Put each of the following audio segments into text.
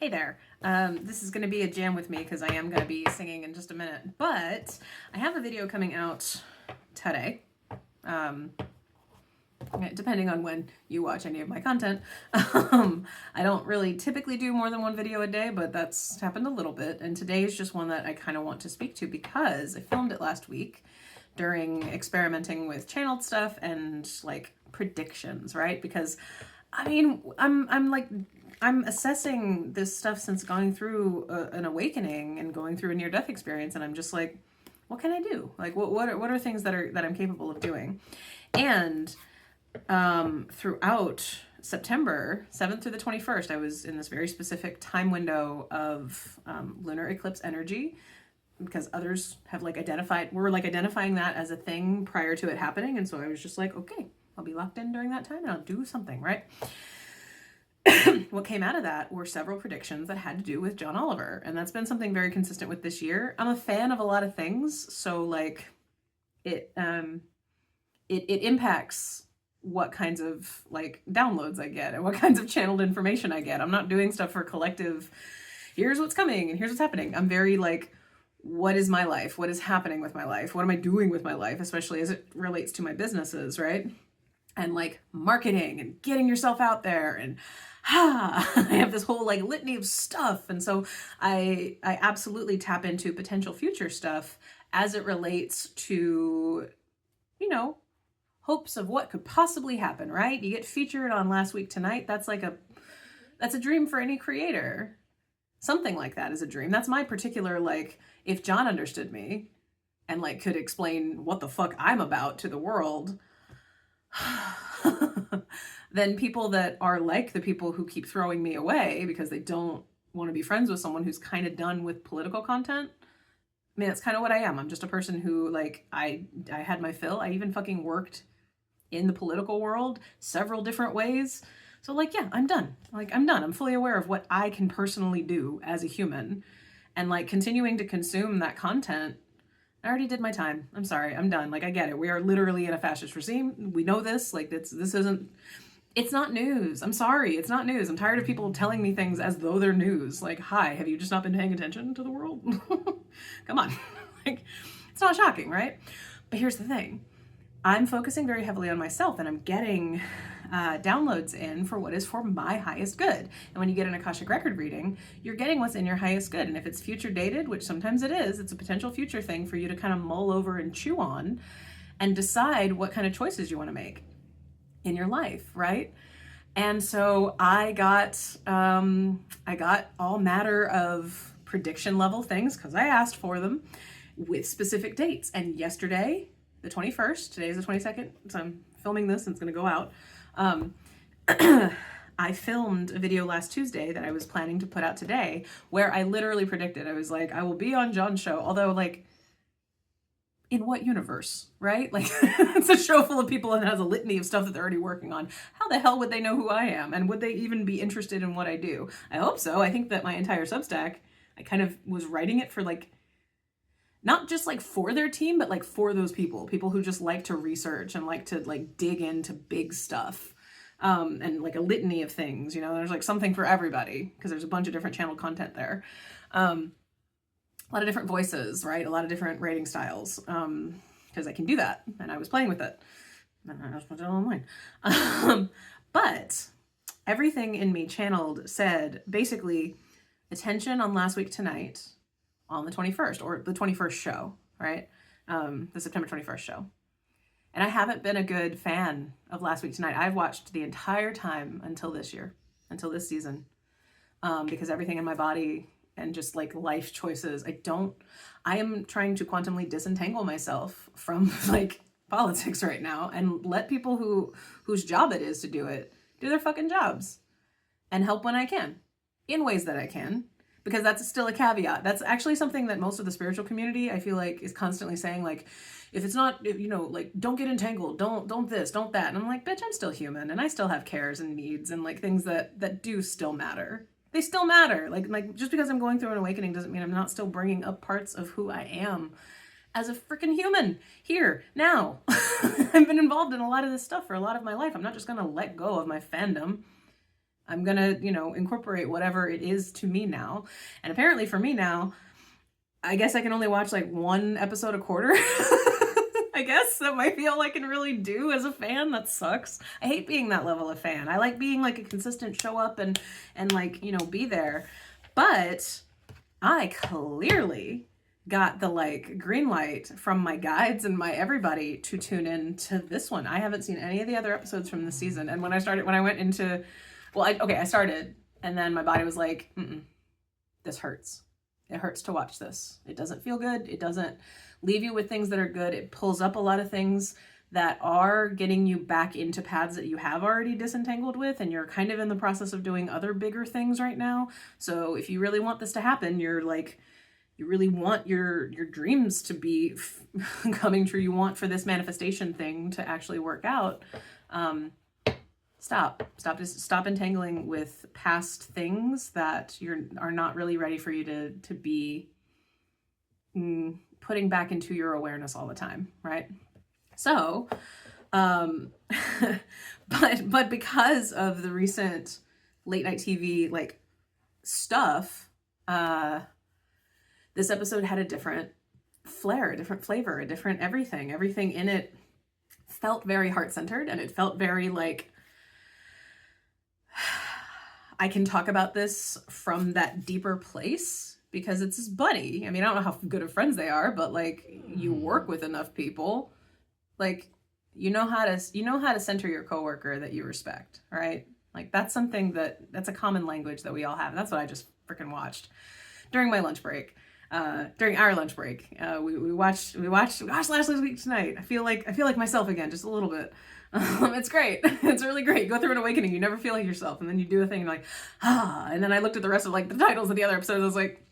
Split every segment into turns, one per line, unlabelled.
Hey there. This is going to be a jam with me because I am going to be singing in just a minute. But I have a video coming out today. Um, Depending on when you watch any of my content. I don't really typically do more than one video a day, but that's happened a little bit. And today is just one that I kind of want to speak to because I filmed it last week during experimenting with channeled stuff and like predictions, right? Because I mean, I'm assessing this stuff since going through an awakening and going through a near-death experience, and I'm just like, what can I do? Like, what are things that I'm capable of doing? And throughout September 7th through the 21st, I was in this very specific time window of lunar eclipse energy, because others have identifying that as a thing prior to it happening, and so I was just like, okay, I'll be locked in during that time and I'll do something, right? What came out of that were several predictions that had to do with John Oliver, and that's been something very consistent with this year. I'm a fan of a lot of things, so like it impacts what kinds of like downloads I get and what kinds of channeled information I get. I'm not doing stuff for collective, here's what's coming and here's what's happening. I'm very like, what is my life? What is happening with my life? What am I doing with my life, especially as it relates to my businesses, right? And like marketing and getting yourself out there, and I have this whole like litany of stuff. And so I absolutely tap into potential future stuff as it relates to, hopes of what could possibly happen, right? You get featured on Last Week Tonight. That's a dream for any creator. Something like that is a dream. That's my particular, like, if John understood me and like could explain what the fuck I'm about to the world, then people that are like the people who keep throwing me away because they don't want to be friends with someone who's kind of done with political content. I mean, that's kind of what I am. I'm just a person who, like, I had my fill. I even fucking worked in the political world several different ways. So like, yeah, I'm done. Like, I'm done. I'm fully aware of what I can personally do as a human, and like continuing to consume that content, I already did my time. I'm sorry. I'm done. Like, I get it. We are literally in a fascist regime. We know this. Like, this isn't, it's not news. I'm sorry. It's not news. I'm tired of people telling me things as though they're news. Like, hi, have you just not been paying attention to the world? Come on. Like, it's not shocking, right? But here's the thing. I'm focusing very heavily on myself, and I'm getting downloads in for what is for my highest good. And when you get an Akashic record reading, you're getting what's in your highest good. And if it's future dated, which sometimes it is, it's a potential future thing for you to kind of mull over and chew on and decide what kind of choices you want to make in your life, right? And so I got all matter of prediction level things because I asked for them with specific dates. And yesterday, the 21st, today is the 22nd, so I'm filming this and it's going to go out. I filmed a video last Tuesday that I was planning to put out today where I literally predicted, I was like, I will be on John's show, although like, in what universe, right? Like, it's a show full of people and it has a litany of stuff that they're already working on. How the hell would they know who I am? And would they even be interested in what I do? I hope so. I think that my entire Substack, I kind of was writing it for like, not just like for their team, but like for those people who just like to research and like to like dig into big stuff. And like a litany of things, there's like something for everybody because there's a bunch of different channel content there. A lot of different voices, right? A lot of different rating styles, because I can do that, and I was playing with it. I just put it online. But everything in me channeled said, basically, attention on Last Week Tonight on the 21st, or the 21st show, right? The September 21st show. And I haven't been a good fan of Last Week Tonight. I've watched the entire time until this year, until this season, because everything in my body and just like life choices, I am trying to quantumly disentangle myself from like politics right now and let people whose job it is to do it, do their fucking jobs and help when I can, in ways that I can, because that's still a caveat. That's actually something that most of the spiritual community, I feel like, is constantly saying, like, if it's not, like, don't get entangled, don't this, don't that. And I'm like, bitch, I'm still human and I still have cares and needs and like things that do still matter. They still matter. Like just because I'm going through an awakening doesn't mean I'm not still bringing up parts of who I am as a freaking human here, now. I've been involved in a lot of this stuff for a lot of my life. I'm not just going to let go of my fandom. I'm gonna, you know, incorporate whatever it is to me now. And apparently for me now, I guess I can only watch like one episode a quarter. I guess that might be all I can really do as a fan. That sucks. I hate being that level of fan. I like being like a consistent show up and like, you know, be there. But I clearly got the like green light from my guides and my everybody to tune in to this one. I haven't seen any of the other episodes from this season. And when I went into, well, I started, and then my body was like, this hurts. It hurts to watch this. It doesn't feel good. It doesn't leave you with things that are good. It pulls up a lot of things that are getting you back into paths that you have already disentangled with, and you're kind of in the process of doing other bigger things right now. So if you really want this to happen, you're like, you really want your dreams to be coming true. You want for this manifestation thing to actually work out. Stop entangling with past things that are not really ready for you to be putting back into your awareness all the time, right? So, but because of the recent late night TV like stuff, this episode had a different flair, a different flavor, a different everything. Everything in it felt very heart-centered, and it felt very like, I can talk about this from that deeper place because it's his buddy. I mean, I don't know how good of friends they are, but like, you work with enough people, like, you know how to center your coworker that you respect, right? Like, that's something that's a common language that we all have. And that's what I just freaking watched during my lunch break. During our lunch break, we watched last week tonight. I feel like myself again, just a little bit. It's great. It's really great. You go through an awakening. You never feel like yourself. And then you do a thing and you're like, and then I looked at the rest of like the titles of the other episodes. I was like,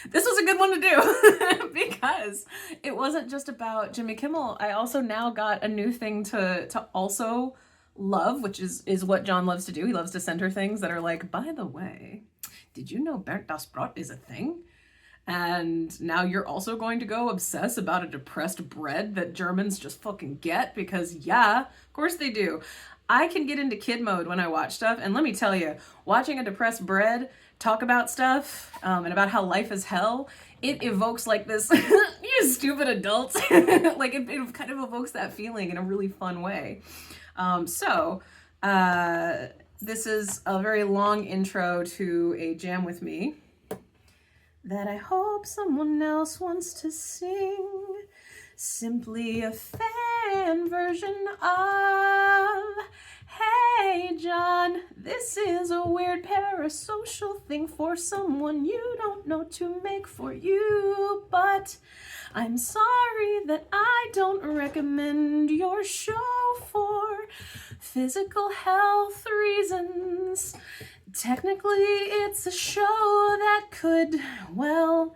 this was a good one to do because it wasn't just about Jimmy Kimmel. I also now got a new thing to also love, which is what John loves to do. He loves to center things that are like, by the way, did you know Bernd das Brot is a thing? And now you're also going to go obsess about a depressed bread that Germans just fucking get because, yeah, of course they do. I can get into kid mode when I watch stuff. And let me tell you, watching a depressed bread talk about stuff and about how life is hell, it evokes like this, you stupid adults. Like it kind of evokes that feeling in a really fun way. This is a very long intro to a jam with me that I hope someone else wants to sing. Simply a fan version of, hey John, this is a weird parasocial thing for someone you don't know to make for you, but I'm sorry that I don't recommend your show for physical health reasons. Technically, it's a show that could, well,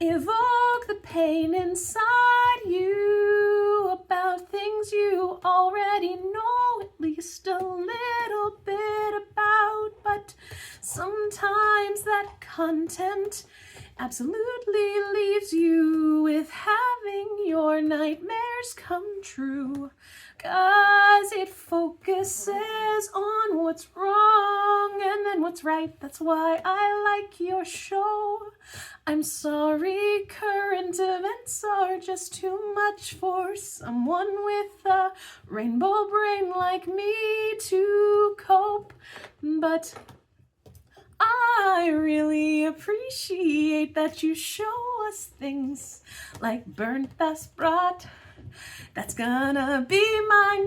evoke the pain inside you about things you already know at least a little bit about, but sometimes that content absolutely leaves you with having your nightmares come true, 'cause it focuses on what's wrong and then what's right. That's why I like your show. I'm sorry, current events are just too much for someone with a rainbow brain like me to cope, but I really appreciate that you show us things like Bernd das Brot. That's gonna be my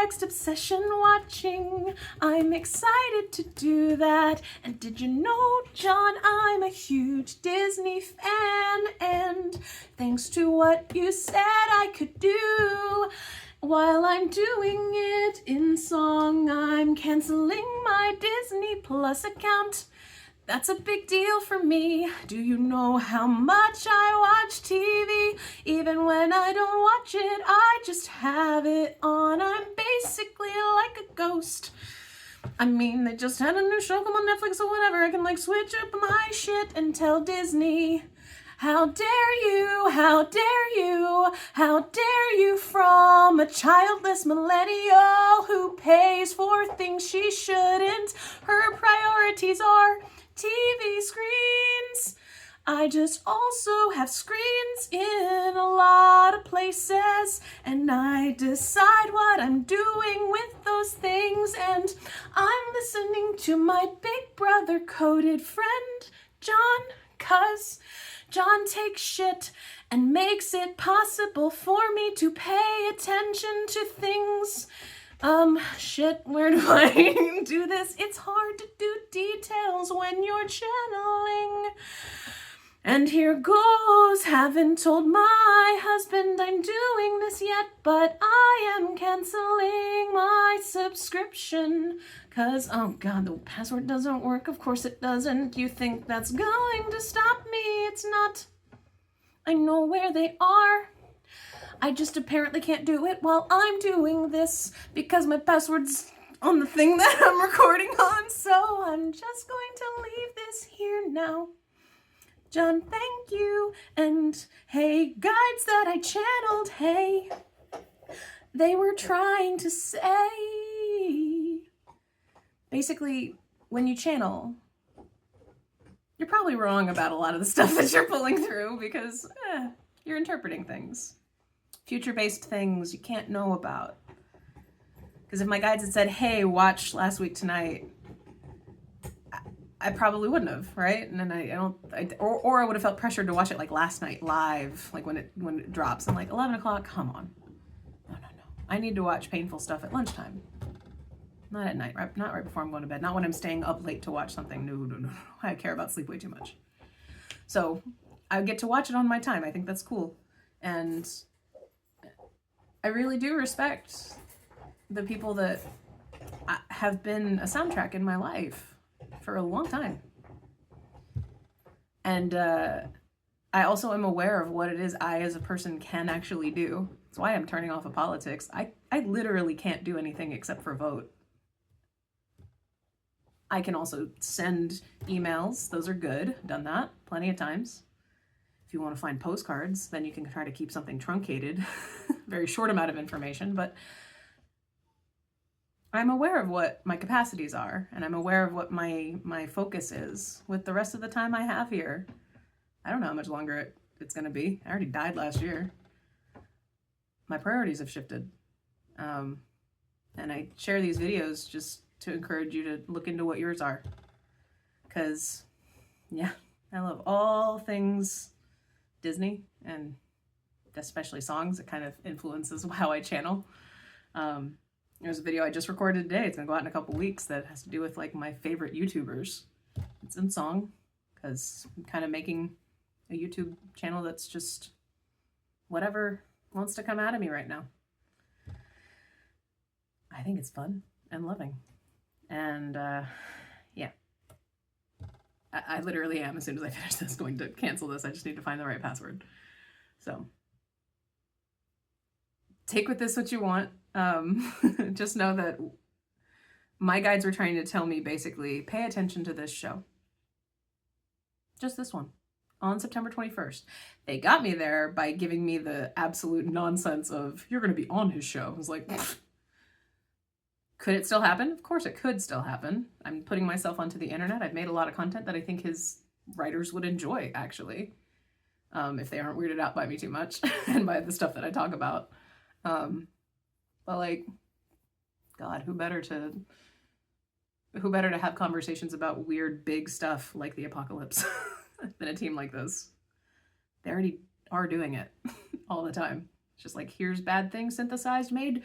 next obsession watching. I'm excited to do that. And did you know, John, I'm a huge Disney fan, and thanks to what you said I could do, while I'm doing it in song, I'm canceling my Disney Plus account. That's a big deal for me. Do you know how much I watch TV? Even when I don't watch it, I just have it on. I'm basically like a ghost. I mean, they just had a new show come on Netflix or whatever. I can like switch up my shit and tell Disney How dare you, how dare you, how dare you from a childless millennial who pays for things she shouldn't. Her priorities are TV screens. I just also have screens in a lot of places, and I decide what I'm doing with those things, and I'm listening to my big brother coded friend, John, 'cause John takes shit and makes it possible for me to pay attention to things. Shit, where do I do this? It's hard to do details when you're channeling. And here goes, haven't told my husband I'm doing this yet, but I am canceling my subscription. 'Cause, oh God, the password doesn't work. Of course it doesn't. You think that's going to stop me? It's not. I know where they are. I just apparently can't do it while I'm doing this because my password's on the thing that I'm recording on. So I'm just going to leave this here now. John, thank you. And hey, guides that I channeled, hey, they were trying to say, basically, when you channel, you're probably wrong about a lot of the stuff that you're pulling through because you're interpreting things. Future-based things you can't know about. Because if my guides had said, hey, watch Last Week Tonight, I probably wouldn't have, right? And then I would have felt pressured to watch it like last night live, like when it drops. I'm like, 11 o'clock, come on. No. I need to watch painful stuff at lunchtime. Not at night, right? Not right before I'm going to bed. Not when I'm staying up late to watch something. No. I care about sleep way too much. So I get to watch it on my time. I think that's cool. And I really do respect the people that have been a soundtrack in my life for a long time. And I also am aware of what it is I as a person can actually do. That's why I'm turning off of politics. I literally can't do anything except for vote. I can also send emails. Those are good. Done that plenty of times. If you want to find postcards, then you can try to keep something truncated. Very short amount of information, but I'm aware of what my capacities are, and I'm aware of what my focus is with the rest of the time I have here. I don't know how much longer it's going to be. I already died last year. My priorities have shifted. And I share these videos just to encourage you to look into what yours are. Because, yeah, I love all things Disney, and especially songs. It kind of influences how I channel. There's a video I just recorded today. It's gonna go out in a couple weeks that has to do with like my favorite YouTubers. It's in song because I'm kind of making a YouTube channel that's just whatever wants to come out of me right now. I think it's fun and loving. And yeah, I literally am, as soon as I finish this, going to cancel this. I just need to find the right password. So take with this what you want. Just know that my guides were trying to tell me basically, pay attention to this show. Just this one. On September 21st. They got me there by giving me the absolute nonsense of, you're going to be on his show. I was like, could it still happen? Of course it could still happen. I'm putting myself onto the internet. I've made a lot of content that I think his writers would enjoy, actually. If they aren't weirded out by me too much and by the stuff that I talk about. But like, God, who better to have conversations about weird, big stuff like the apocalypse than a team like this? They already are doing it all the time. It's just like, here's bad things synthesized, made.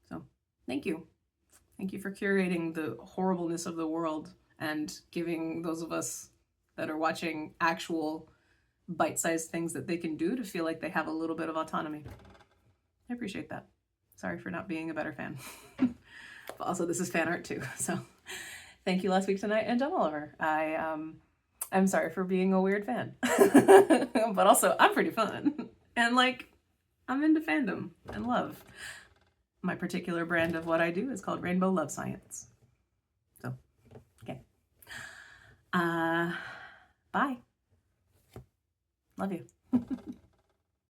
So, thank you. Thank you for curating the horribleness of the world and giving those of us that are watching actual bite-sized things that they can do to feel like they have a little bit of autonomy. I appreciate that. Sorry for not being a better fan. But also, this is fan art too. So thank you Last Week Tonight and John Oliver. I'm sorry for being a weird fan. But also, I'm pretty fun. And like, I'm into fandom and love. My particular brand of what I do is called Rainbow Love Science. So, okay. Bye. Love you.